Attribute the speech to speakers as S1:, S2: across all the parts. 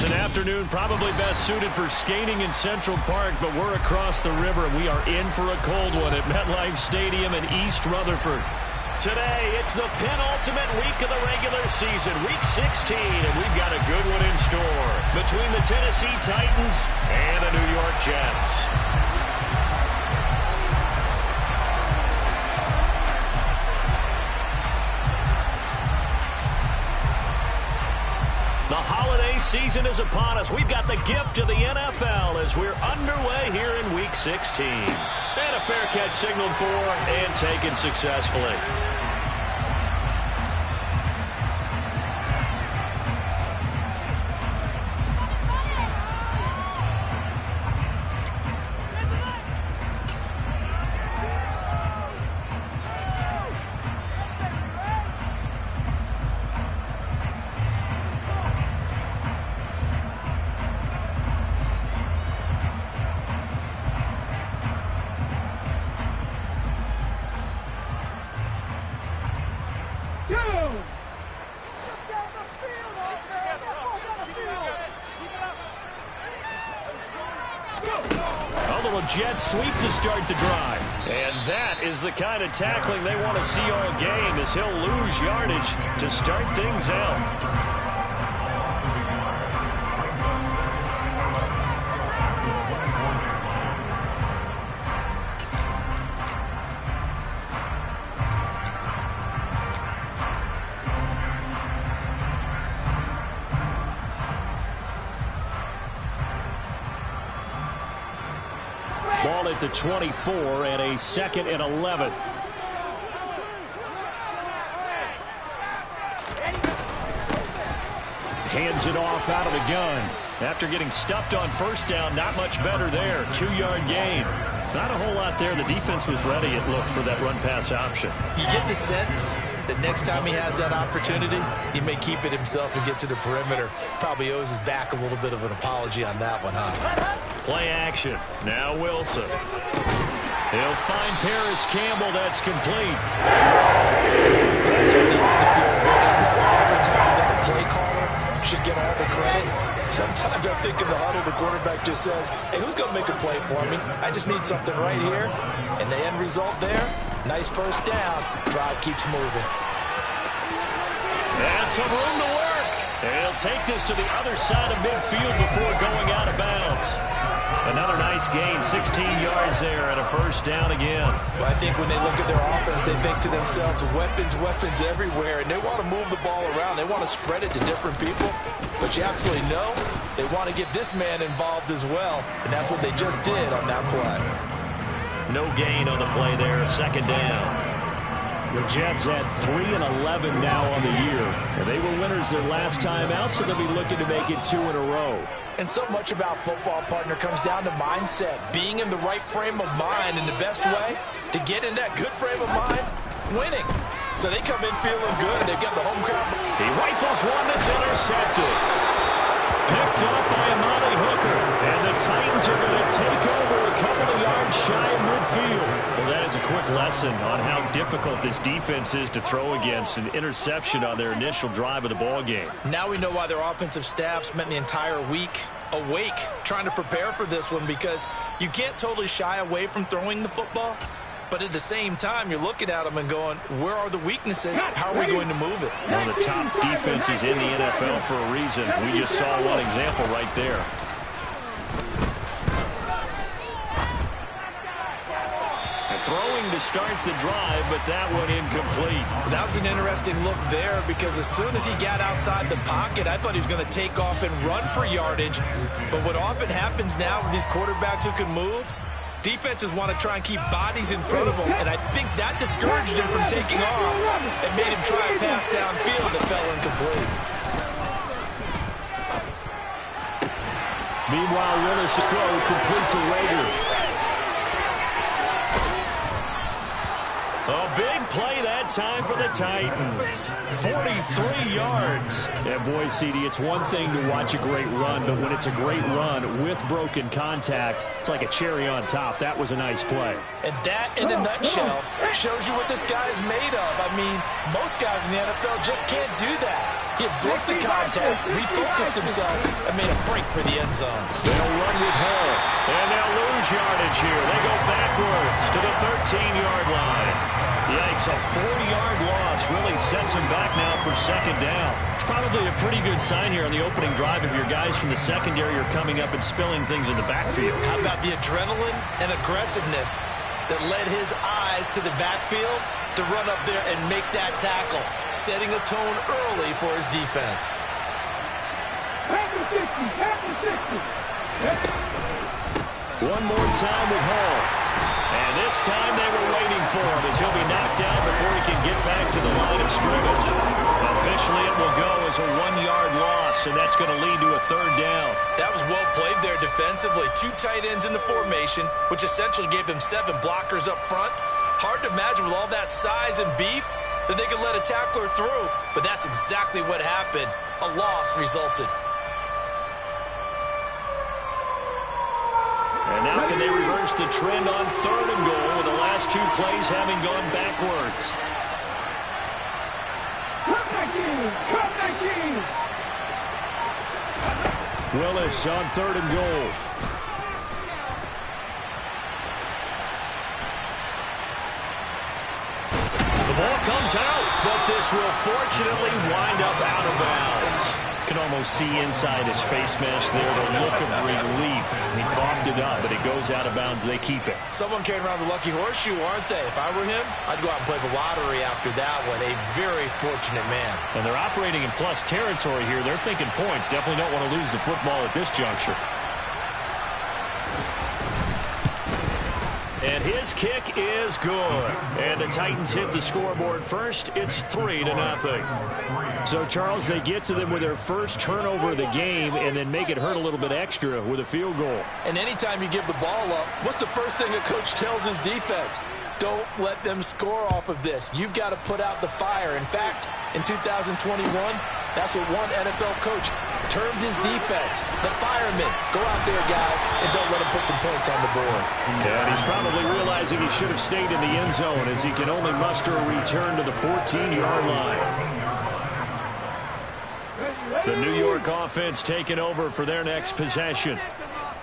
S1: It's an afternoon probably best suited for skating in Central Park, but we're across the river, and we are in for a cold one at MetLife Stadium in East Rutherford. Today, it's the penultimate week of the regular season, Week 16, and we've got a good one in store between the Tennessee Titans and the New York Jets. The holiday season is upon us. We've got the gift of the NFL as we're underway here in Week 16. And a fair catch signaled for and taken successfully. Jets sweep to start the drive. And that is the kind of tackling they want to see all game, as he'll lose yardage to start things out. Ball at the 24 and a 2nd and 11. Hands it off out of the gun. After getting stuffed on first down, not much better there. 2-yard gain. Not a whole lot there. The defense was ready, it looked, for that run-pass option.
S2: You get the sense that next time he has that opportunity, he may keep it himself and get to the perimeter. Probably owes his back a little bit of an apology on that one, huh?
S1: Play action. Now Wilson. He'll find Paris Campbell. That's complete.
S2: That certainly has to feel good. It's not all the time that the play caller should get all the credit. Sometimes I think in the huddle, the quarterback just says, hey, who's going to make a play for me? I just need something right here. And the end result there, nice first down. Drive keeps moving.
S1: And some room to work. He'll take this to the other side of midfield before going out of bounds. Another nice gain, 16 yards there, and a first down again.
S2: Well, I think when they look at their offense, they think to themselves, weapons, weapons everywhere, and they want to move the ball around. They want to spread it to different people. But you absolutely know they want to get this man involved as well, and that's what they just did on that play.
S1: No gain on the play there, 2nd down. The Jets at 3-11 now on the year. And they were winners their last time out, so they'll be looking to make it 2 in a row.
S2: And so much about football, partner, comes down to mindset. Being in the right frame of mind, and the best way to get in that good frame of mind, winning. So they come in feeling good. They've got the home crowd.
S1: He rifles one that's intercepted. Picked up by Amani Hooker. And the Titans are going to take over a couple of yards shy of midfield. Well, that is a quick lesson on how difficult this defense is to throw against. An interception on their initial drive of the ball game.
S2: Now we know why their offensive staff spent the entire week awake trying to prepare for this one, because you can't totally shy away from throwing the football. But at the same time, you're looking at them and going, where are the weaknesses? How are we going to move it?
S1: One of the top defenses in the NFL for a reason. We just saw one example right there. Throwing to start the drive, but that one incomplete.
S2: That was an interesting look there, because as soon as he got outside the pocket, I thought he was going to take off and run for yardage. But what often happens now with these quarterbacks who can move, defenses want to try and keep bodies in front of them, and I think that discouraged him from taking off and made him try a pass downfield that fell incomplete.
S1: Meanwhile, Willis' throw complete to Rager. A big play that time for the Titans. 43 yards. And boy, CD, it's one thing to watch a great run, but when it's a great run with broken contact, it's like a cherry on top. That was a nice play.
S2: And that, in a nutshell, shows you what this guy is made of. I mean, most guys in the NFL just can't do that. He absorbed the contact, refocused himself, and made a break for the end zone.
S1: They'll run with Hall, and they'll lose yardage here. They go backwards to the 13-yard line. Yikes, a 4-yard loss really sets him back now for second down. It's probably a pretty good sign here on the opening drive if your guys from the secondary are coming up and spilling things in the backfield.
S2: How about the adrenaline and aggressiveness that led his eyes to the backfield to run up there and make that tackle, setting a tone early for his defense.
S1: One more time with Hall. And this time they were waiting for him as he'll be knocked down before he can get back to the line of scrimmage. Officially it will go as a 1-yard loss, and that's going to lead to a third down.
S2: That was well played there defensively. 2 tight ends in the formation, which essentially gave them 7 blockers up front. Hard to imagine with all that size and beef that they could let a tackler through, but that's exactly what happened. A loss resulted.
S1: And now can they reverse the trend on 3rd and goal with the last 2 plays having gone backwards? Willis on 3rd and goal. The ball comes out, but this will fortunately wind up out of bounds. Can almost see inside his face mask there the look of relief. He coughed it up, but it goes out of bounds. They keep it.
S2: Someone carrying around the lucky horseshoe, aren't they? If I were him, I'd go out and play the lottery after that one. A very fortunate man.
S1: And they're operating in plus territory here. They're thinking points. Definitely don't want to lose the football at this juncture. And his kick is good. And the Titans hit the scoreboard first. It's 3-0. So, Charles, they get to them with their first turnover of the game and then make it hurt a little bit extra with a field goal.
S2: And anytime you give the ball up, what's the first thing a coach tells his defense? Don't let them score off of this. You've got to put out the fire. In fact, in 2021, that's what one NFL coach termed his defense. The firemen. Go out there, guys, and don't let them put some points on the board.
S1: Yeah, and he's probably realizing he should have stayed in the end zone as he can only muster a return to the 14-yard line. The New York offense taking over for their next possession.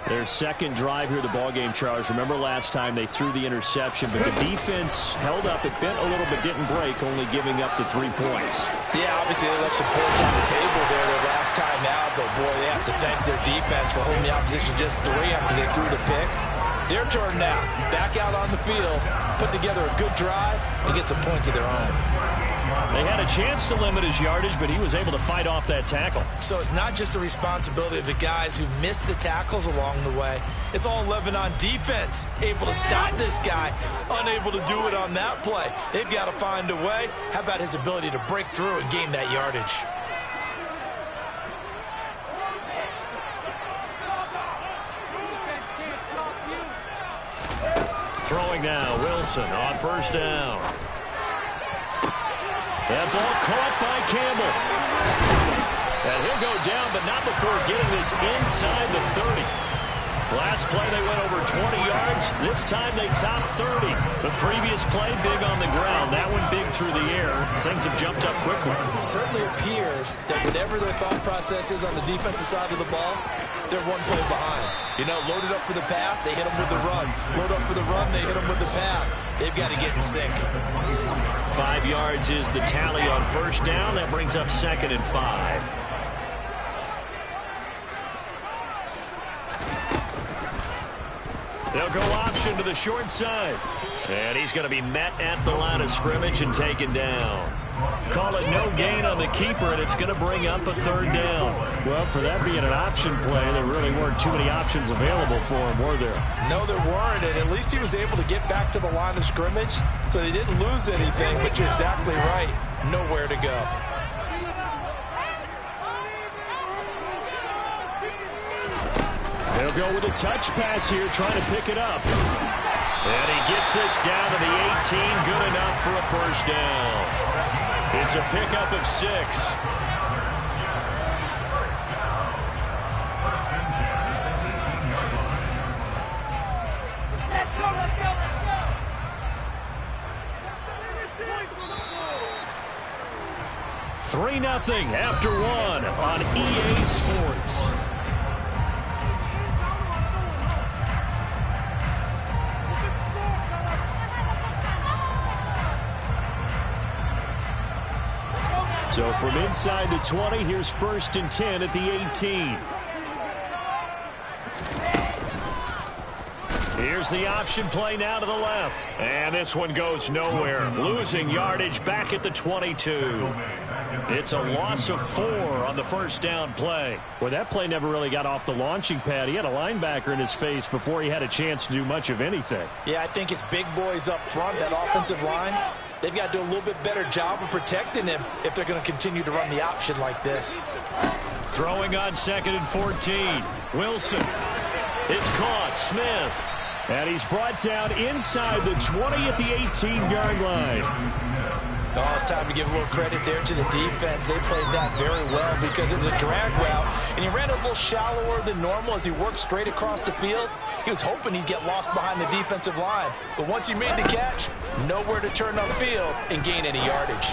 S1: Their second drive here of the ballgame, Charles. Remember last time they threw the interception, but the defense held up. It bent a little but didn't break, only giving up the 3 points.
S2: Yeah, obviously they left some points on the table there their last time out, but boy, they have to thank their defense for holding the opposition just 3 after they threw the pick. Their turn now. Back out on the field, put together a good drive, and get some points of their own.
S1: They had a chance to limit his yardage, but he was able to fight off that tackle.
S2: So it's not just the responsibility of the guys who missed the tackles along the way. It's all 11 on defense. Able to stop this guy, unable to do it on that play. They've got to find a way. How about his ability to break through and gain that yardage?
S1: Throwing now, Wilson on first down. That ball caught by Campbell. And he'll go down, but not before getting this inside the 30. Last play, they went over 20 yards. This time, they topped 30. The previous play, big on the ground. That one big through the air. Things have jumped up quickly.
S2: It certainly appears that whatever their thought process is on the defensive side of the ball, they're one play behind. You know, loaded up for the pass, they hit them with the run. Load up for the run, they hit them with the pass. They've got to get in sync.
S1: 5 yards is the tally on first down. That brings up 2nd and 5. They'll go option to the short side. And he's going to be met at the line of scrimmage and taken down. Call it no gain on the keeper, and it's going to bring up a 3rd down. Well, for that being an option play, there really weren't too many options available for him, were there?
S2: No, there weren't, and at least he was able to get back to the line of scrimmage, so they didn't lose anything, but you're exactly right. Nowhere to go.
S1: They'll go with a touch pass here, trying to pick it up. And he gets this down to the 18, good enough for a first down. It's a pickup of 6.
S3: Let's go, let's go, let's go.
S2: 3
S1: 3-0 after one on EA Sports. So from inside the 20, here's 1st and 10 at the 18. Here's the option play now to the left. And this one goes nowhere. Losing yardage back at the 22. It's a loss of 4 on the first down play. Well, that play never really got off the launching pad. He had a linebacker in his face before he had a chance to do much of anything.
S2: Yeah, I think it's big boys up front, that offensive line. They've got to do a little bit better job of protecting him if they're going to continue to run the option like this.
S1: Throwing on 2nd and 14. Wilson. It's caught. Smith. And he's brought down inside the 20 at the 18-yard line.
S2: Oh, it's time to give a little credit there to the defense. They played that very well because it was a drag route, and he ran a little shallower than normal as he worked straight across the field. He was hoping he'd get lost behind the defensive line, but once he made the catch, nowhere to turn upfield and gain any yardage.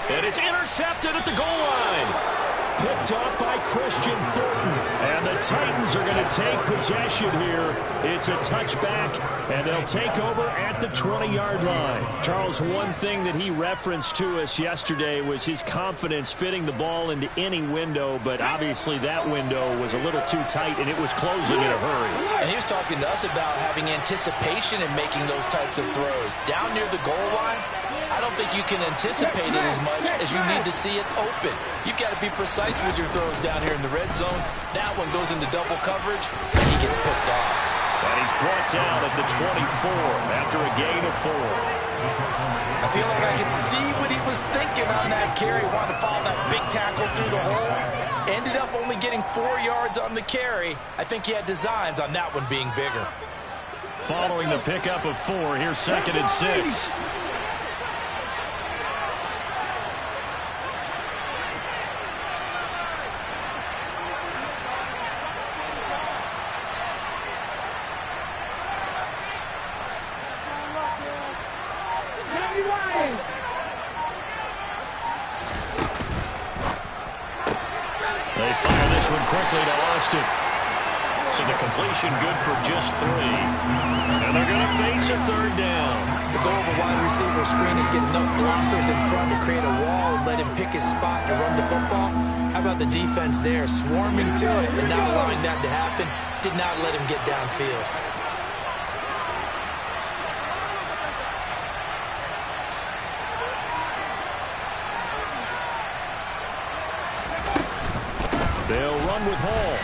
S1: And it's intercepted at the goal line. Picked up by Christian Fulton. And the Titans are going to take possession here. It's a touchback, and they'll take over at the 20-yard line. Charles, one thing that he referenced to us yesterday was his confidence fitting the ball into any window, but obviously that window was a little too tight, and it was closing in a hurry.
S2: And he was talking to us about having anticipation in making those types of throws. Down near the goal line, I don't think you can anticipate it as much as you need to see it open. You've got to be precise with your throws down here in the red zone. That one goes into double coverage, and he gets picked off.
S1: And he's brought down at the 24 after a gain of 4.
S2: I feel like I can see what he was thinking on that carry. Wanted to follow that big tackle through the hole. Ended up only getting 4 yards on the carry. I think he had designs on that one being bigger.
S1: Following the pickup of 4, here's 2nd and 6. They fire this one quickly to Austin. So the completion good for just 3. And they're going to face a 3rd down.
S2: The goal of a wide receiver screen is get enough blockers in front to create a wall and let him pick his spot to run the football. How about the defense there, swarming to it and not allowing that to happen? Did not let him get downfield.
S1: They'll run with Hall.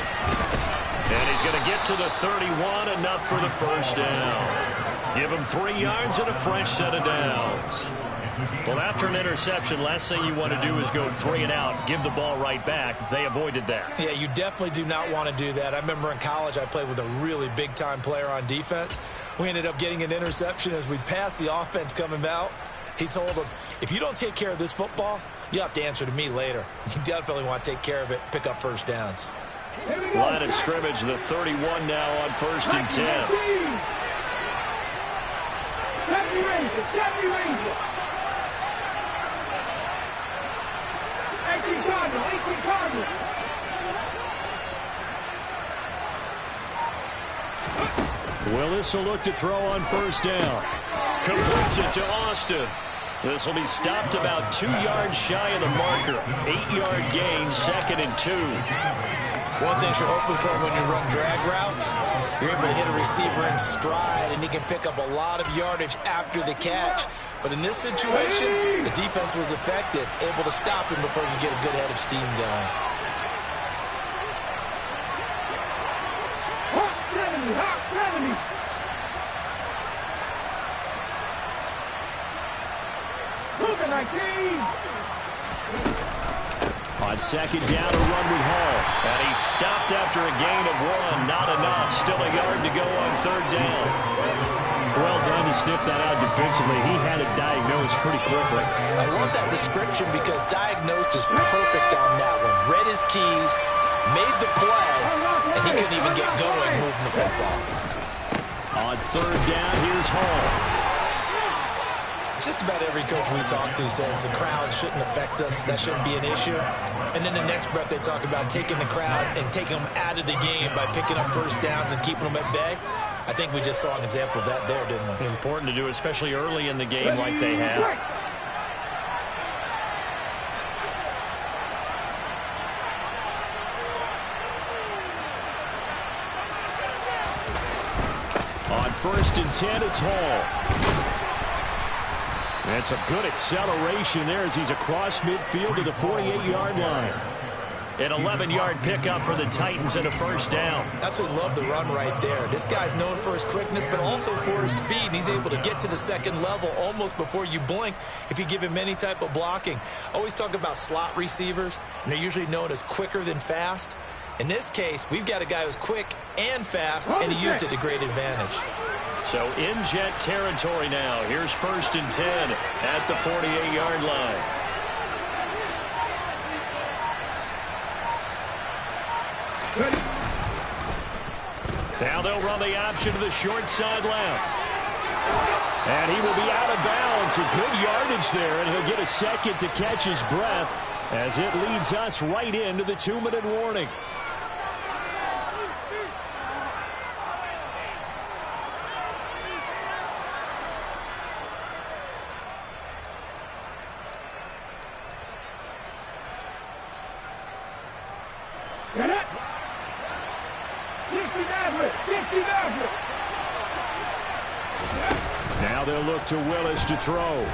S1: And he's going to get to the 31, enough for the first down. Give him 3 yards and a fresh set of downs. Well, after an interception, last thing you want to do is go 3 and out, give the ball right back. They avoided that.
S2: Yeah, you definitely do not want to do that. I remember in college I played with a really big-time player on defense. We ended up getting an interception as we passed the offense coming out. He told him, if you don't take care of this football, you have to answer to me later. You definitely want to take care of it, pick up first downs.
S1: Line of scrimmage, the 31 now on 1st and 10. Willis will look to throw on 1st down. Completes it to Austin. This will be stopped about 2 yards shy of the marker. 8-yard gain, 2nd and 2.
S2: One thing you're hoping for when you run drag routes, you're able to hit a receiver in stride, and he can pick up a lot of yardage after the catch. But in this situation, the defense was effective, able to stop him before you get a good head of steam going.
S1: On 2nd down, a run with Hall. And he's stopped after a gain of 1. Not enough. Still a yard to go on 3rd down. Well done. He sniffed that out defensively. He had it diagnosed pretty quickly.
S2: I love that description because diagnosed is perfect on that one. Read his keys, made the play, and he couldn't even get going moving the football.
S1: On 3rd down, here's Hall.
S2: Just about every coach we talk to says the crowd shouldn't affect us. That shouldn't be an issue. And then the next breath they talk about taking the crowd and taking them out of the game by picking up first downs and keeping them at bay. I think we just saw an example of that there, didn't we?
S1: Important to do, especially early in the game like they have. On 1st and 10, it's Hall. That's a good acceleration there as he's across midfield to the 48-yard line. An 11-yard pickup for the Titans and a first down.
S2: Absolutely love the run right there. This guy's known for his quickness, but also for his speed. And he's able to get to the second level almost before you blink if you give him any type of blocking. Always talk about slot receivers, and they're usually known as quicker than fast. In this case, we've got a guy who's quick and fast, and he used it to great advantage.
S1: So in jet territory now. Here's 1st and 10 at the 48-yard line. Now they'll run the option to the short side left. And he will be out of bounds. A good yardage there, and he'll get a second to catch his breath as it leads us right into the 2-minute warning. Now they'll look to Willis to throw.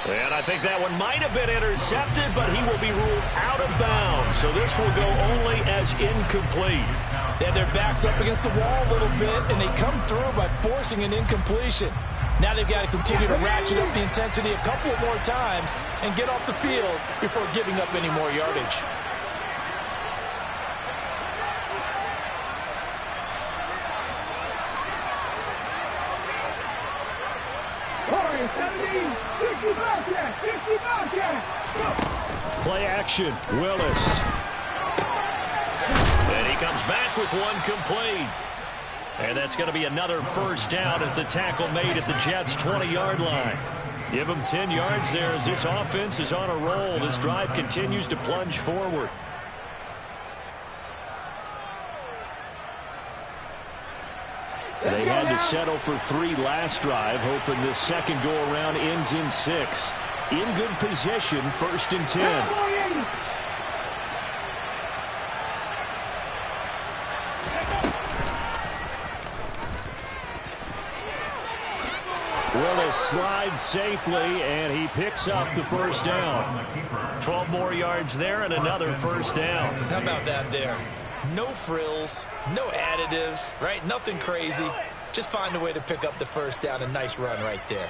S1: And I think that one might have been intercepted, but he will be ruled out of bounds. So this will go only as incomplete.
S4: They had their backs up against the wall a little bit, and they come through by forcing an incompletion. Now they've got to continue to ratchet up the intensity a couple more times and get off the field before giving up any more yardage.
S1: Play action, Willis. And he comes back with one complete. And that's going to be another first down as the tackle made at the Jets' 20-yard line. Give them 10 yards there as this offense is on a roll. This drive continues to plunge forward. They had to settle for 3 last drive, hoping this second go-around ends in 6. In good position, 1st and 10. Willis slides safely, and he picks up the first down. 12 more yards there and another first down.
S2: How about that there? No frills, no additives, right? Nothing crazy. Just find a way to pick up the first down. A nice run right there.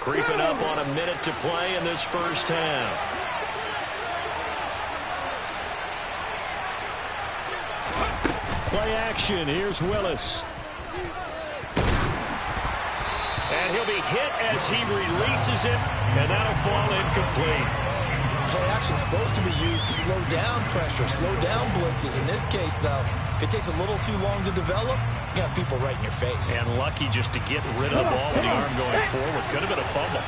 S1: Creeping up on a minute to play in this first half. Play action. Here's Willis. And he'll be hit as he releases it, and that'll fall incomplete.
S2: Play action is supposed to be used to slow down pressure, slow down blitzes. In this case, though, if it takes a little too long to develop, you got people right in your face.
S1: And lucky just to get rid of the ball with the arm going forward. Could have been a fumble.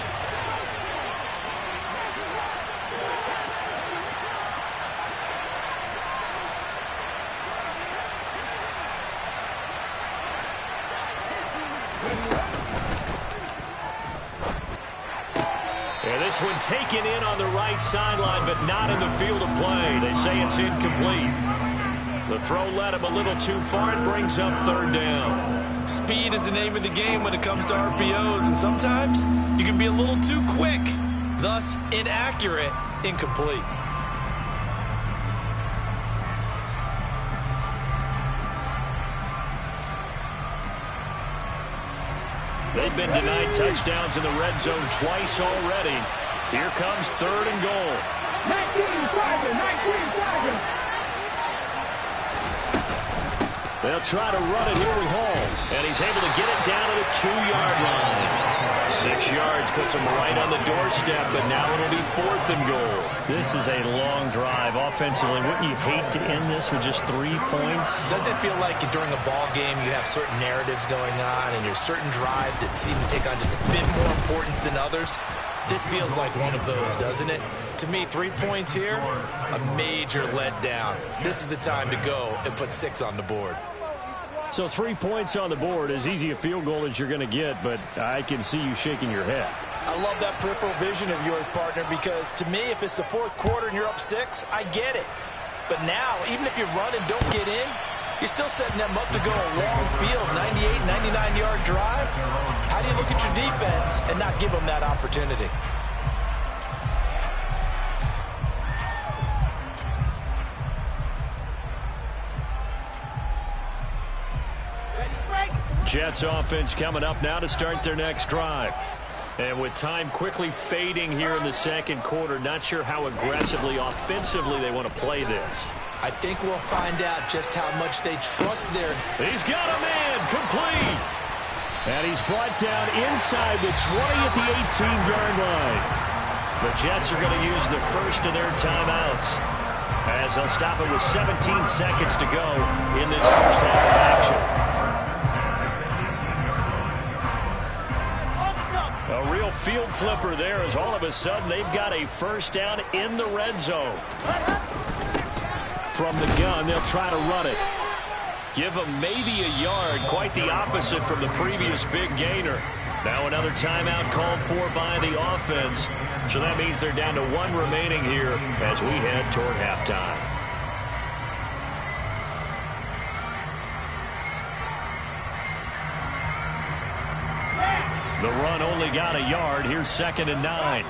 S1: And this one taken in on the right sideline, but not in the field of play. They say it's incomplete. The throw led him a little too far and brings up 3rd down.
S2: Speed is the name of the game when it comes to RPOs, and sometimes you can be a little too quick, thus inaccurate, incomplete.
S1: They've been denied touchdowns in the red zone twice already. Here comes 3rd and goal.
S3: 19
S1: They'll try to run it here with Hall. And he's able to get it down to the 2-yard line. 6 yards puts them right on the doorstep, but now it'll be 4th and goal. This is a long drive offensively. Wouldn't you hate to end this with just 3 points?
S2: Doesn't it feel like during a ball game you have certain narratives going on and there's certain drives that seem to take on just a bit more importance than others? This feels like one of those, doesn't it? To me, 3 points here, a major letdown. This is the time to go and put 6 on the board.
S1: So 3 points on the board, as easy a field goal as you're going to get, but I can see you shaking your head.
S4: I love that peripheral vision of yours, partner, because to me, if it's the 4th quarter and you're up 6, I get it. But now, even if you run and don't get in, you're still setting them up to go a long field, 98, 99-yard drive. How do you look at your defense and not give them that opportunity?
S1: Jets offense coming up now to start their next drive. And with time quickly fading here in the 2nd quarter, not sure how aggressively, offensively they want to play this.
S2: I think we'll find out just how much they trust their...
S1: He's got a man, complete. And he's brought down inside the 20 at the 18-yard line. The Jets are going to use the first of their timeouts, as they'll stop it with 17 seconds to go in this first half of action. A real field flipper there, as all of a sudden they've got a first down in the red zone. From the gun, they'll try to run it. Give them maybe a yard, quite the opposite from the previous big gainer. Now another timeout called for by the offense. So that means they're down to 1 remaining here as we head toward halftime. The run only got a yard. Here's 2nd and 9.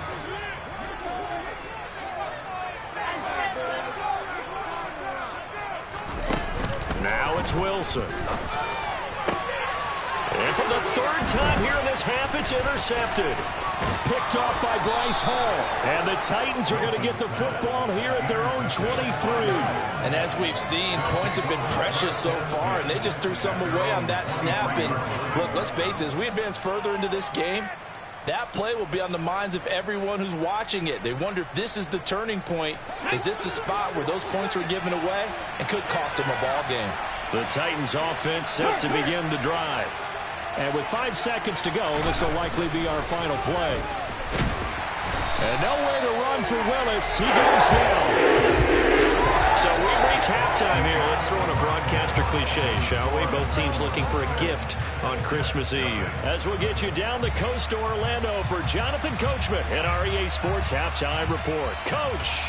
S1: Now it's Wilson. And for the 3rd time here in this half, it's intercepted. Picked off by Bryce Hall. And the Titans are going to get the football here at their own 23.
S4: And as we've seen, points have been precious so far, and they just threw some away on that snap. And look, let's face it, as we advance further into this game, that play will be on the minds of everyone who's watching it. They wonder if this is the turning point. Is this the spot where those points were given away and could cost them a ball game?
S1: The Titans offense set to begin the drive. And with 5 seconds to go, this will likely be our final play. And nowhere to run for Willis. He goes down. So we've reached halftime here. Let's throw in a broadcaster cliche, shall we? Both teams looking for a gift on Christmas Eve. As we'll get you down the coast to Orlando for Jonathan Coachman and our EA Sports Halftime Report. Coach.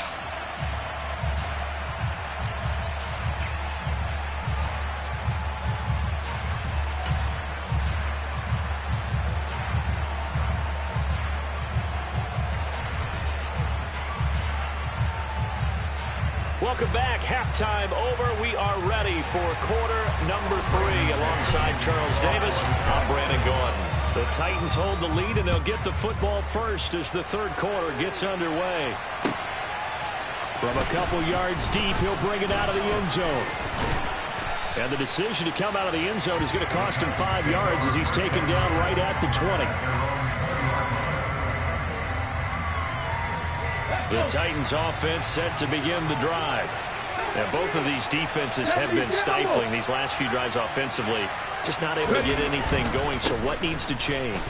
S1: Welcome back. Halftime over. We are ready for quarter number 3. Alongside Charles Davis, I'm Brandon Gordon. The Titans hold the lead, and they'll get the football first as the 3rd quarter gets underway. From a couple yards deep, he'll bring it out of the end zone. And the decision to come out of the end zone is going to cost him 5 yards as he's taken down right at the 20. The Titans offense set to begin the drive. Now, both of these defenses have been stifling these last few drives offensively. Just not able to get anything going, so what needs to change?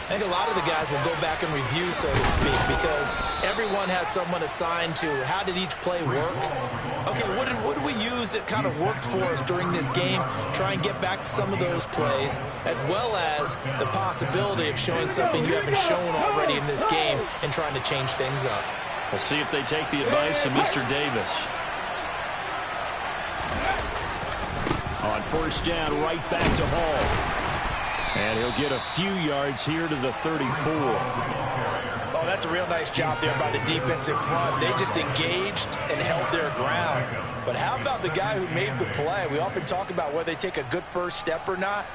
S2: I think a lot of the guys will go back and review, so to speak, because everyone has someone assigned to how did each play work. Okay, what did we use that kind of worked for us during this game? Try and get back to some of those plays, as well as the possibility of showing something you haven't shown already in this game and trying to change things up.
S1: We'll see if they take the advice of Mr. Davis. On first down, right back to Hall. And he'll get a few yards here to the 34.
S4: Oh, that's a real nice job there by the defensive front. They just engaged and held their ground. But how about the guy who made the play? We often talk about whether they take a good first step or not.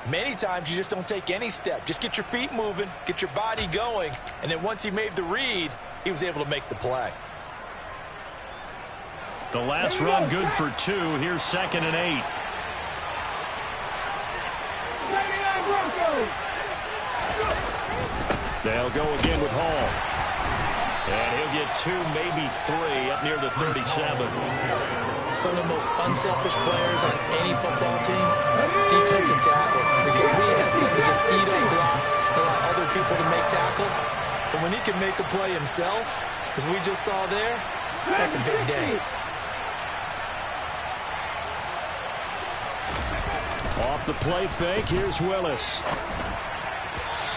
S4: Many times you just don't take any step. Just get your feet moving, get your body going, and then once he made the read, he was able to make the play.
S1: The last run good for 2. Here's 2nd and 8. They'll go again with Hall. And he'll get 2, maybe 3 up near the 37.
S2: Some of the most unselfish players on any football team, defensive tackles. Because we ask them to just eat up blocks and allow other people to make tackles. But when he can make a play himself, as we just saw there, that's a big day.
S1: Off the play fake, here's Willis.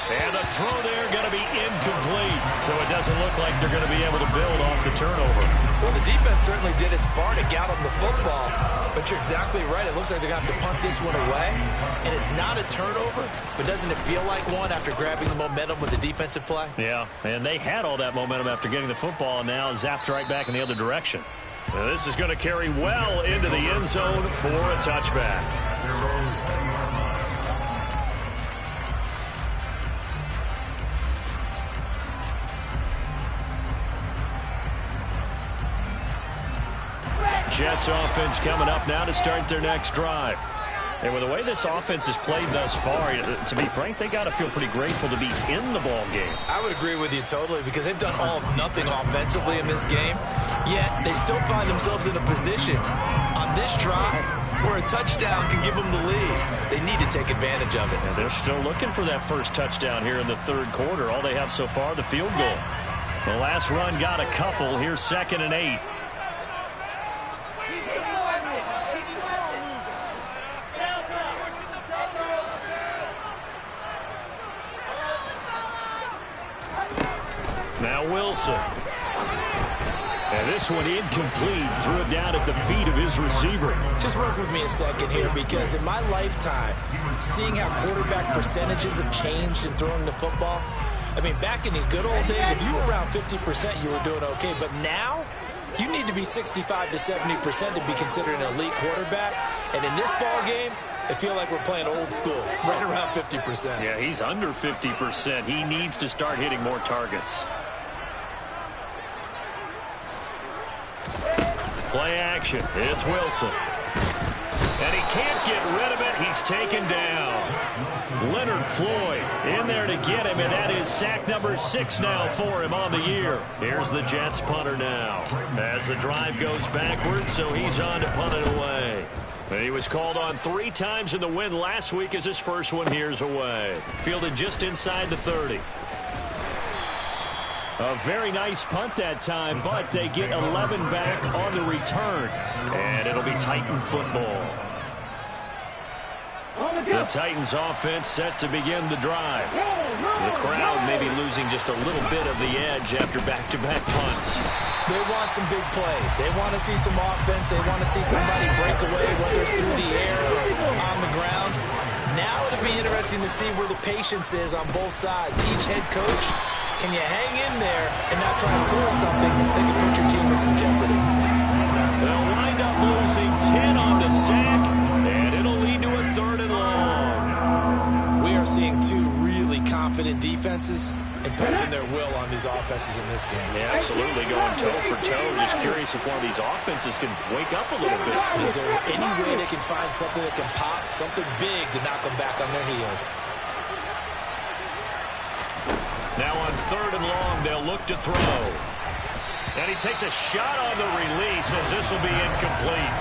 S1: And the throw there going to be incomplete. So it doesn't look like they're going to be able to build off the turnover.
S2: Well, the defense certainly did its part to get them the football. But you're exactly right. It looks like they're going to have to punt this one away. And it's not a turnover, but doesn't it feel like one after grabbing the momentum with the defensive play?
S1: Yeah, and they had all that momentum after getting the football, and now zapped right back in the other direction. Now, this is going to carry well into the end zone for a touchback. Jets offense coming up now to start their next drive. And with the way this offense has played thus far, to be frank, they got to feel pretty grateful to be in the ball game.
S2: I would agree with you totally because they've done all of nothing offensively in this game, yet they still find themselves in a position on this drive where a touchdown can give them the lead. They need to take advantage of it.
S1: And they're still looking for that first touchdown here in the third quarter. All they have so far, the field goal. The last run got a couple. Here's 2nd and 8. Now Wilson. And this one incomplete. Threw it down at the feet of his receiver.
S2: Just work with me a second here because in my lifetime, seeing how quarterback percentages have changed in throwing the football, I mean, back in the good old days, if you were around 50%, you were doing okay. But now, you need to be 65 to 70% to be considered an elite quarterback. And in this ball game, I feel like we're playing old school, right around 50%.
S1: Yeah, he's under 50%. He needs to start hitting more targets. Play action. It's Wilson. And he can't get rid of it. He's taken down. Leonard Floyd in there to get him, and that is sack number 6 now for him on the year. Here's the Jets punter now. As the drive goes backwards, so he's on to punt it away. And he was called on 3 times in the win last week as his first one here's away. Fielded just inside the 30. A very nice punt that time, but they get 11 back on the return. And it'll be Titan football. The Titans offense set to begin the drive. The crowd maybe losing just a little bit of the edge after back-to-back punts.
S2: They want some big plays. They want to see some offense. They want to see somebody break away, whether it's through the air or on the ground. Now it'll be interesting to see where the patience is on both sides. Each head coach, can you hang in there and not try and force something that can put your team in some jeopardy?
S1: They'll wind up losing 10 on the sack, and it'll lead to a 3rd and long.
S2: We are seeing 2 really confident defenses imposing their will on these offenses in this game.
S1: Yeah, absolutely, going toe for toe. Just curious if one of these offenses can wake up a little bit.
S2: Is there any way they can find something that can pop, something big to knock them back on their heels?
S1: Now on 3rd and long, they'll look to throw. And he takes a shot on the release as this will be incomplete.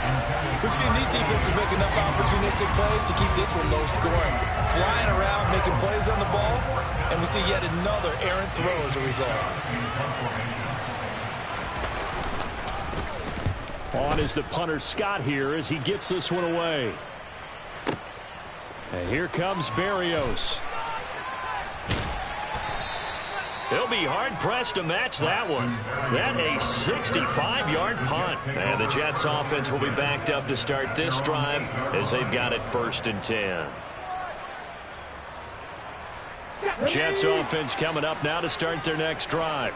S2: We've seen these defenses make enough opportunistic plays to keep this one low scoring. Flying around, making plays on the ball, and we see yet another errant throw as a result.
S1: On is the punter Scott here as he gets this one away. And here comes Berrios. He'll be hard-pressed to match that one. That a 65-yard punt. And the Jets offense will be backed up to start this drive as they've got it 1st and 10. Jets offense coming up now to start their next drive.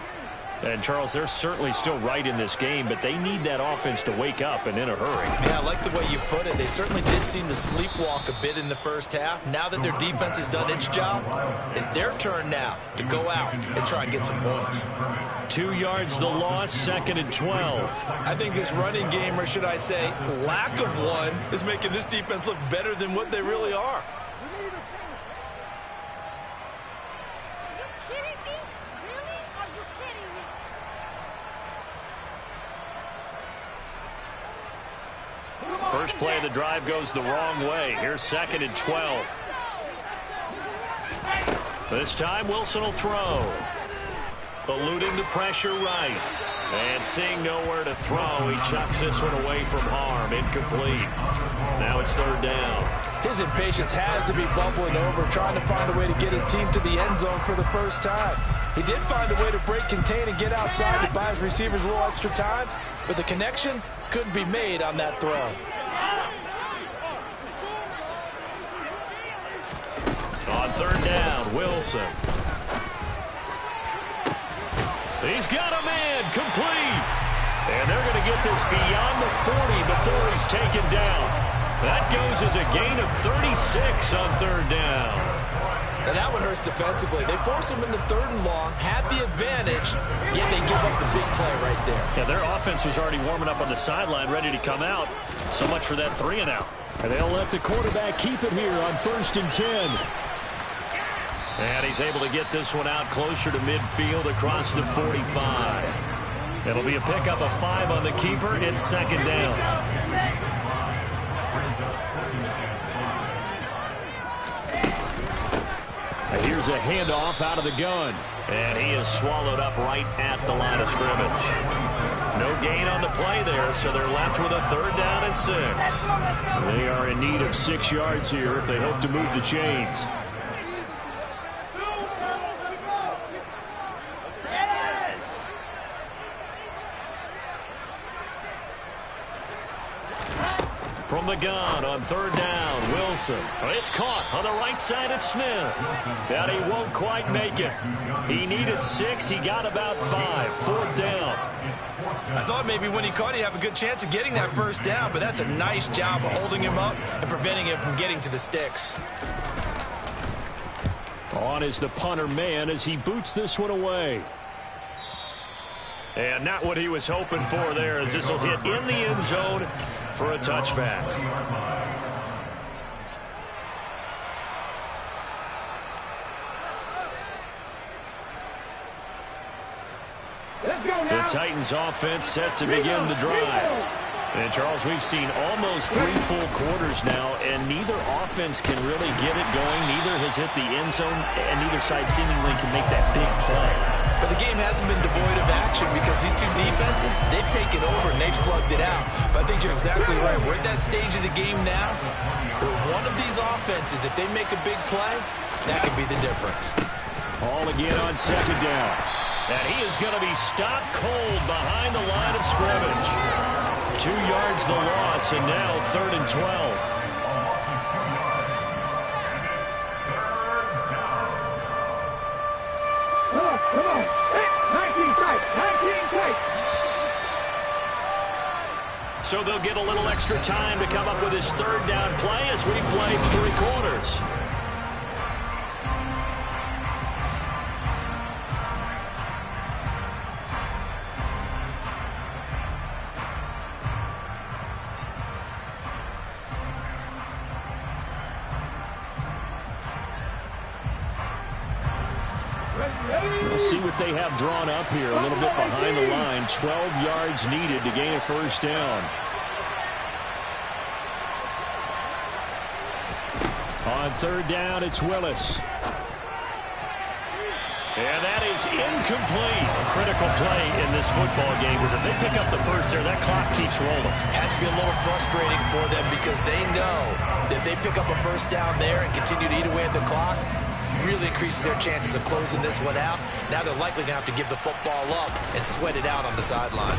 S1: And, Charles, they're certainly still right in this game, but they need that offense to wake up and in a hurry.
S2: Yeah, I like the way you put it. They certainly did seem to sleepwalk a bit in the first half. Now that their defense has done its job, it's their turn now to go out and try and get some points.
S1: 2 yards the loss, 2nd and 12.
S2: I think this running game, or should I say lack of one, is making this defense look better than what they really are.
S3: Are you kidding me?
S1: First play of the drive goes the wrong way. Here's 2nd and 12. This time Wilson will throw. Eluding the pressure right. And seeing nowhere to throw, he chucks this one away from harm. Incomplete. Now it's 3rd down.
S4: His impatience has to be bubbling over, trying to find a way to get his team to the end zone for the first time. He did find a way to break, contain, and get outside to buy his receivers a little extra time, but the connection couldn't be made on that throw.
S1: On 3rd down, Wilson. He's got a man, complete. And they're going to get this beyond the 40 before he's taken down. That goes as a gain of 36 on 3rd down.
S2: And that one hurts defensively. They force him into 3rd and long, had the advantage, yet they give up the big play right there.
S1: Yeah, their offense was already warming up on the sideline, ready to come out. So much for that 3 and out. And they'll let the quarterback keep it here on 1st and 10. And he's able to get this one out closer to midfield across the 45. It'll be a pickup of 5 on the keeper. It's 2nd down. Here's a handoff out of the gun. And he is swallowed up right at the line of scrimmage. No gain on the play there, so they're left with a 3rd down and 6. They are in need of 6 yards here if they hope to move the chains. From the gun on 3rd down, Wilson. It's caught on the right side at Smith. And he won't quite make it. He needed 6. He got about 5. 4th down.
S2: I thought maybe when he caught, he'd have a good chance of getting that 1st down, but that's a nice job of holding him up and preventing him from getting to the sticks.
S1: On is the punter man as he boots this one away. And not what he was hoping for there, as this will hit in the end zone for a touchback. The Titans offense set to begin the drive. And Charles, we've seen almost 3 full quarters now, and neither offense can really get it going. Neither has hit the end zone, and neither side seemingly can make that big play.
S2: But the game hasn't been devoid of action because these two defenses, they've taken over and they've slugged it out. But I think you're exactly right. We're at that stage of the game now where one of these offenses, if they make a big play, that could be the difference.
S1: All again on 2nd down. And he is going to be stopped cold behind the line of scrimmage. 2 yards the loss, and now 3rd and 12.
S3: Come on. 19 tight. 19 tight.
S1: So they'll get a little extra time to come up with his 3rd down play as we play 3 quarters. We'll see what they have drawn up here. A little bit behind the line. 12 yards needed to gain a 1st down. On 3rd down, it's Willis. And that is incomplete. A critical play in this football game, because if they pick up the 1st there, that clock keeps rolling.
S2: Has to be a little frustrating for them because they know that if they pick up a 1st down there and continue to eat away at the clock, really increases their chances of closing this one out. Now they're likely going to have to give the football up and sweat it out on the sideline.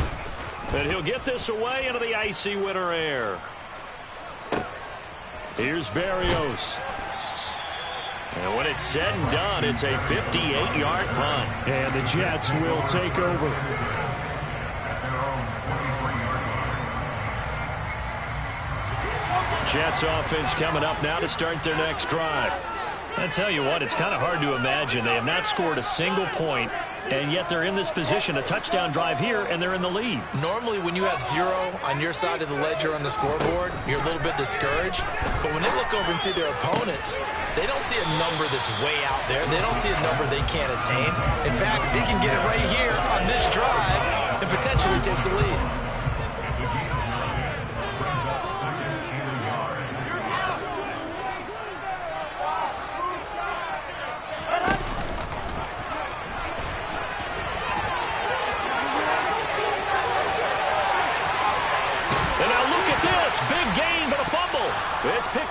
S1: And he'll get this away into the icy winter air. Here's Berrios. And when it's said and done, it's a 58-yard punt. And the Jets will take over. Jets offense coming up now to start their next drive. I tell you what, it's kind of hard to imagine. They have not scored a single point, and yet they're in this position, a touchdown drive here, and they're in the lead.
S2: Normally, when you have 0 on your side of the ledger on the scoreboard, you're a little bit discouraged. But when they look over and see their opponents, they don't see a number that's way out there. They don't see a number they can't attain. In fact, they can get it right here on this drive and potentially take the lead.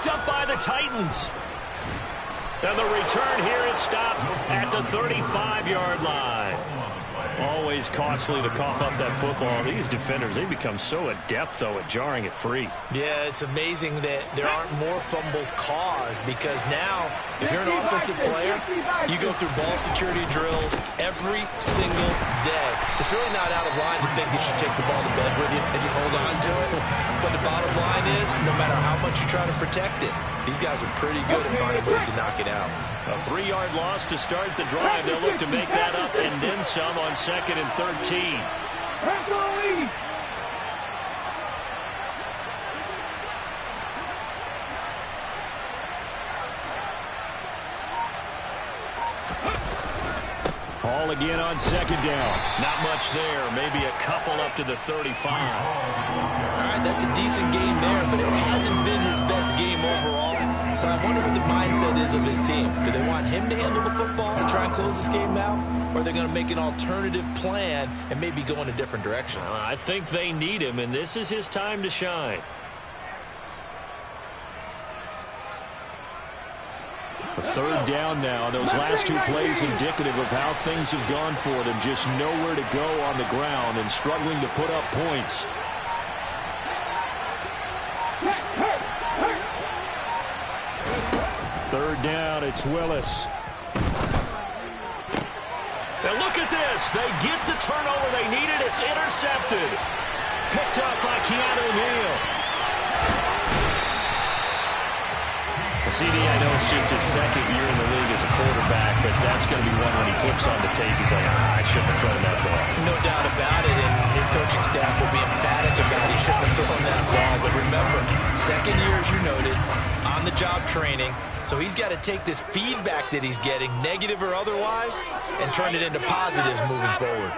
S1: picked up by the Titans. And the return here is stopped at the 35-yard line. Always costly to cough up that football. These defenders, they become so adept, though, at jarring it free.
S2: Yeah, it's amazing that there aren't more fumbles caused, because now, if you're an offensive player, you go through ball security drills every single day. It's really not out of line to think you should take the ball to bed with you and just hold on to it. But the bottom line is, no matter how much you try to protect it, these guys are pretty good at finding ways to knock it out.
S1: A 3-yard loss to start the drive. They'll look to make that up and then some on 2nd and 13. Hall again on 2nd down. Not much there. Maybe a couple up to the 35.
S2: All right, that's a decent game there, but it hasn't been his best game overall. So I wonder what the mindset is of his team. Do they want him to handle the football and try and close this game out? Or are they going to make an alternative plan and maybe go in a different direction?
S1: I think they need him, and this is his time to shine. A 3rd down now. Those last 2 plays indicative of how things have gone for them. Just nowhere to go on the ground and struggling to put up points. Third down, it's Willis. Now look at this. They get the turnover they needed. It's intercepted. Picked up by Keanu Neal. CD, I know it's just his 2nd year in the league as a quarterback, but that's going to be one when he flips on the tape. He's like, I shouldn't have thrown that ball.
S2: No doubt about it, and his coaching staff will be emphatic about he shouldn't have thrown that ball. But remember, 2nd year, as you noted, on-the-job training. So he's got to take this feedback that he's getting, negative or otherwise, and turn it into positives moving forward.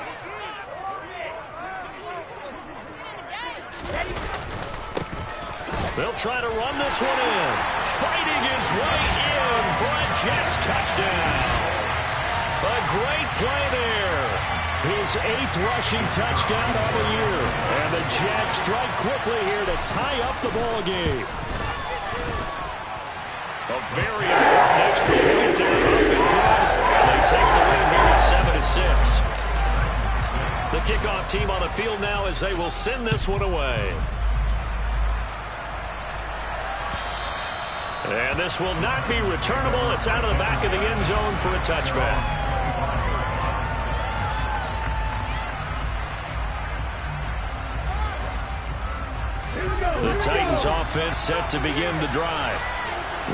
S1: They'll try to run this one in. Fighting his way in for a Jets touchdown. A great play there. His 8th rushing touchdown of the year. And the Jets strike quickly here to tie up the ball game. A very important extra point there. Up and good. And they take the lead here at 7-6. The kickoff team on the field now as they will send this one away. And this will not be returnable. It's out of the back of the end zone for a touchback. The Titans offense set to begin the drive.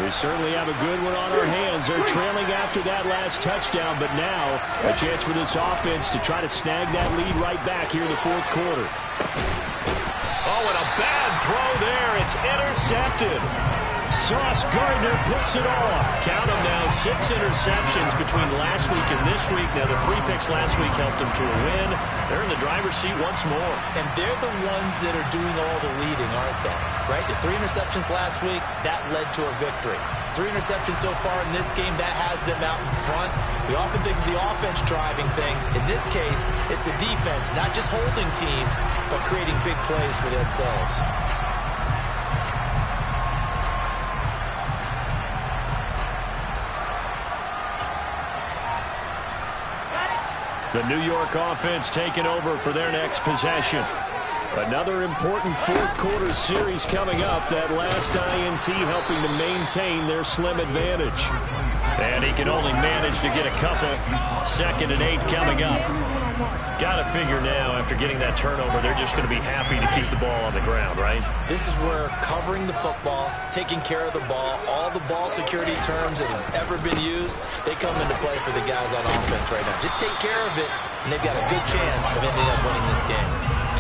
S1: We certainly have a good one on our hands. They're trailing after that last touchdown, but now a chance for this offense to try to snag that lead right back here in the 4th quarter. Oh, and a bad throw there. It's intercepted. Sauce Gardner picks it off. Count them now, 6 interceptions between last week and this week. Now, the 3 picks last week helped them to a win. They're in the driver's seat once more.
S2: And they're the ones that are doing all the leading, aren't they? Right? The 3 interceptions last week, that led to a victory. 3 interceptions so far in this game, that has them out in front. We often think of the offense driving things. In this case, it's the defense, not just holding teams, but creating big plays for themselves.
S1: The New York offense taking over for their next possession. Another important 4th quarter series coming up. That last INT helping to maintain their slim advantage. And he can only manage to get a couple. 2nd and 8 coming up. Got to figure now, after getting that turnover, they're just going to be happy to keep the ball on the ground, right?
S2: This is where covering the football, taking care of the ball, all the ball security terms that have ever been used, they come into play for the guys on offense right now. Just take care of it, and they've got a good chance of ending up winning this game.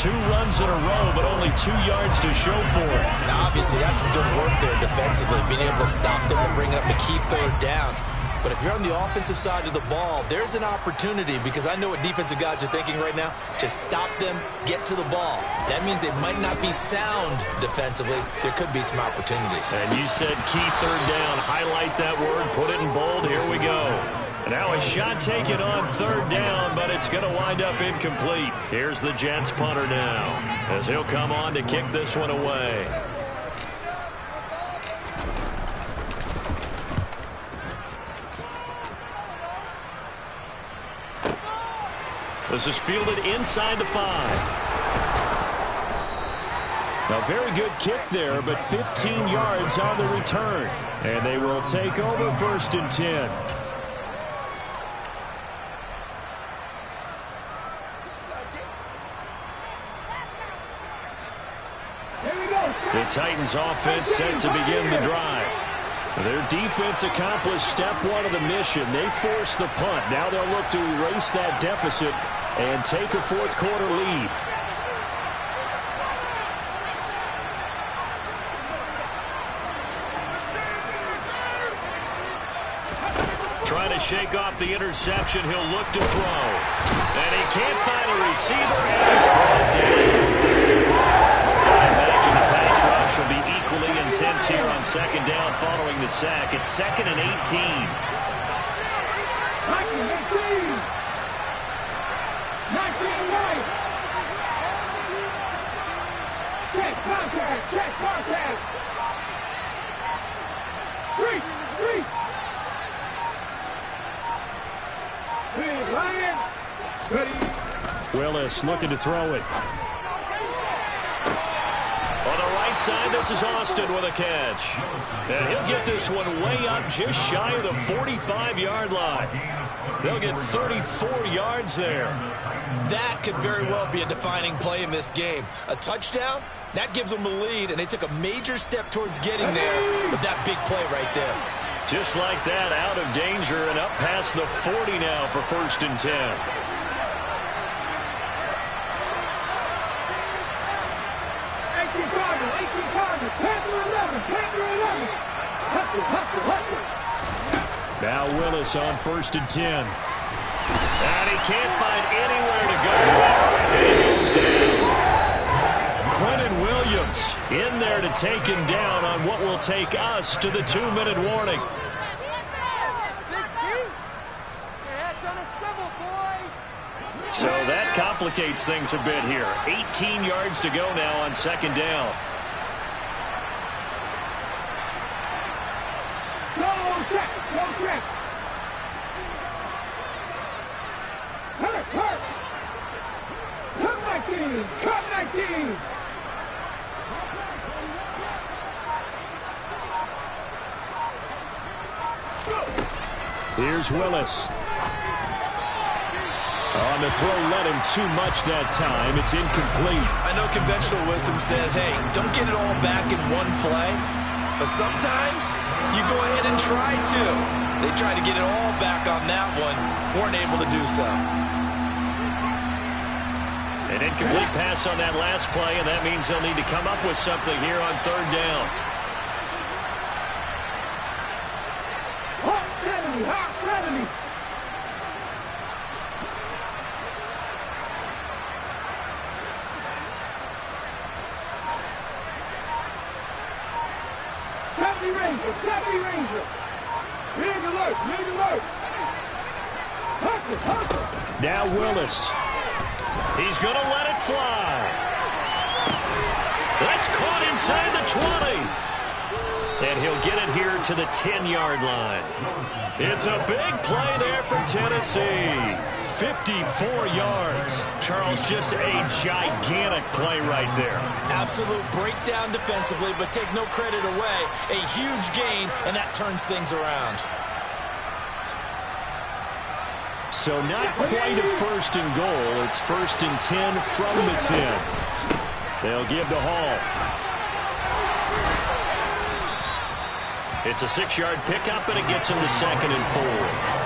S1: 2 runs in a row, but only 2 yards to show for it.
S2: Now, obviously, that's some good work there defensively, being able to stop them and bring up a key 3rd down. But if you're on the offensive side of the ball, there's an opportunity, because I know what defensive guys are thinking right now. Just stop them, get to the ball. That means they might not be sound defensively. There could be some opportunities.
S1: And you said key 3rd down. Highlight that word, put it in bold. Here we go. Now a shot taken on 3rd down, but it's going to wind up incomplete. Here's the Jets punter now, as he'll come on to kick this one away. This is fielded inside the 5. A very good kick there, but 15 yards on the return. And they will take over 1st and 10. The Titans offense set to begin the drive. Their defense accomplished step 1 of the mission. They forced the punt. Now they'll look to erase that deficit and take a 4th quarter lead. Trying to shake off the interception. He'll look to throw. And he can't find a receiver, and he's brought down. I imagine the pass rush will be equally intense here on 2nd down following the sack. It's 2nd and 18.
S3: 19 right. Check contact. Check contact. 3.
S1: Willis looking to throw it. On the right side, this is Austin with a catch. And he'll get this one way up just shy of the 45-yard line. They'll get 34 yards there.
S2: That could very well be a defining play in this game. A touchdown, that gives them the lead, and they took a major step towards getting there with that big play right there.
S1: Just like that, out of danger and up past the 40 now for 1st and 10.
S3: 18 Cardinals, Panther 11.
S1: Now Willis on 1st and 10. And he can't find anywhere to go. And he goes down. Quentin Williams in there to take him down on what will take us to the 2-minute warning. So that complicates things a bit here. 18 yards to go now on 2nd down.
S3: Go check. Hurt. Come 19.
S1: Here's Willis. On the throw, led him too much that time. It's incomplete.
S2: I know conventional wisdom says, hey, don't get it all back in one play. But sometimes you go ahead and try to. They tried to get it all back on that one. Weren't able to do so.
S1: An incomplete pass on that last play, and that means they'll need to come up with something here on 3rd down.
S3: Hot 70. Ranger. Big alert. Hunter.
S1: Now Willis. He's going to let it fly. That's caught inside the 20. And he'll get it here to the 10-yard line. It's a big play there for Tennessee. 54 yards. Charles, just a gigantic play right there.
S2: Absolute breakdown defensively, but take no credit away. A huge gain, and that turns things around.
S1: So not quite a 1st and goal. It's 1st and 10 from the 10. They'll give to Hall. It's a 6-yard pickup, and it gets him to 2nd and 4.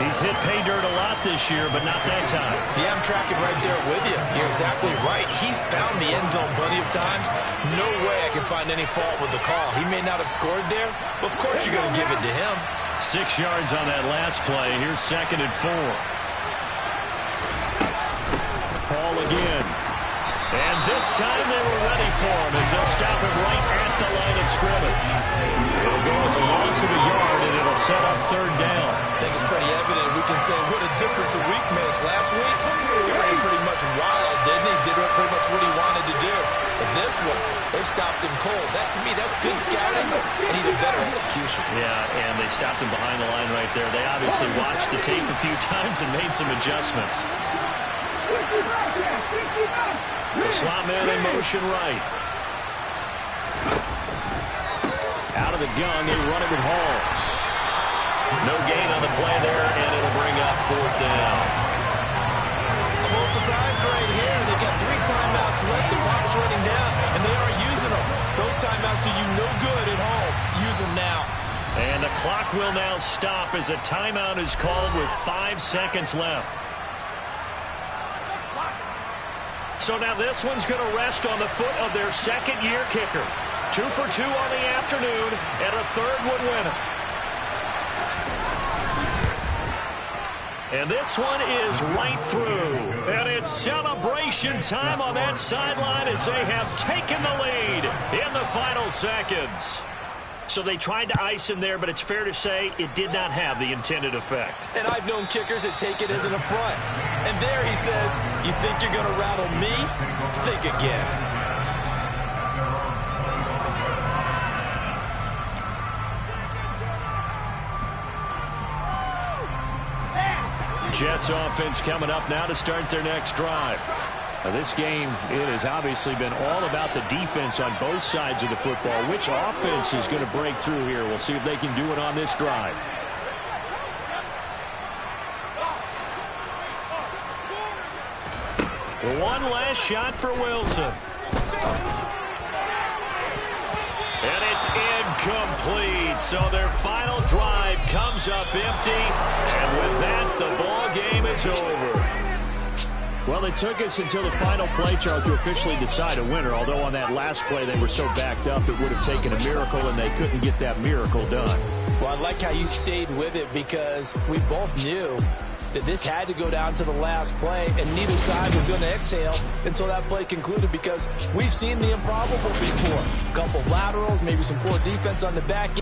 S1: He's hit pay dirt a lot this year, but not that time.
S2: Yeah, I'm tracking right there with you. You're exactly right. He's found the end zone plenty of times. No way I can find any fault with the call. He may not have scored there, but of course you're going to give it to him.
S1: 6 yards on that last play. Here's 2nd and 4. Paul again. And this time they were ready for him as they'll stop him right at the line of scrimmage. It'll go as a loss of a yard, and it'll set up 3rd down.
S2: I think it's pretty evident. We can say what a difference a week makes. Last week, he ran pretty much wild, didn't he? Did pretty much what he wanted to do. But this one, they stopped him cold. That, to me, that's good scouting and even better execution.
S1: Yeah, and they stopped him behind the line right there. They obviously watched the tape a few times and made some adjustments. The slot man in motion right. Out of the gun, they run it with Hall. No gain on the play there, and it'll bring up 4th down.
S2: I'm a little surprised right here. They've got 3 timeouts left. The clock's running down, and they aren't using them. Those timeouts do you no good at home. Use them now.
S1: And the clock will now stop as a timeout is called with 5 seconds left. So now this one's going to rest on the foot of their second-year kicker. 2 for 2 on the afternoon, and a third would win it. And this one is right through. And it's celebration time on that sideline as they have taken the lead in the final seconds. So they tried to ice him there, but it's fair to say it did not have the intended effect.
S2: And I've known kickers that take it as an affront. And there he says, you think you're going to rattle me? Think again.
S1: Jets offense coming up now to start their next drive. Now this game, it has obviously been all about the defense on both sides of the football. Which offense is going to break through here? We'll see if they can do it on this drive. One last shot for Wilson. And it's incomplete. So their final drive comes up empty. And with that, the ball game is over. Well, it took us until the final play, Charles, to officially decide a winner. Although on that last play they were so backed up, it would have taken a miracle, and they couldn't get that miracle done.
S4: Well, I like how you stayed with it because we both knew that this had to go down to the last play, and neither side was going to exhale until that play concluded because we've seen the improbable before. A couple laterals, maybe some poor defense on the back end.